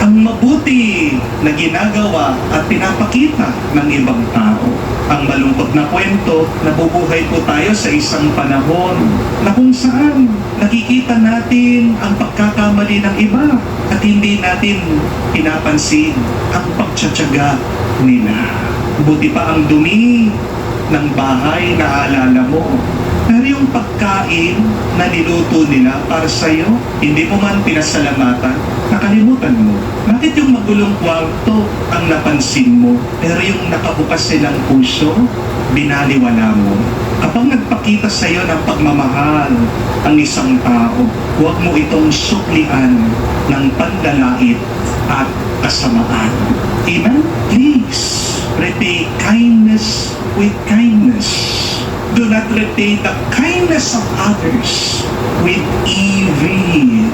ang mabuti na ginagawa at pinapakita ng ibang tao. Ang malungkot na kwento, nabubuhay po tayo sa isang panahon na kung saan nakikita natin ang pagkakamali ng iba at hindi natin pinapansin ang pagtsatsaga nila. Buti pa ang dumi ng bahay na alala mo. Pero yung pagkain na niluto nila para sa'yo, hindi mo man pinasalamatan, nakalimutan mo. Bakit yung magulong kwarto ang napansin mo, pero yung nakabukas silang puso, binaliwala mo? Kapag nagpakita sa'yo ng pagmamahal ang isang tao, huwag mo itong suklian ng panlalait at kasamaan. Amen? Please, repay kindness with kindness. Do not repay the kindness of others with evil.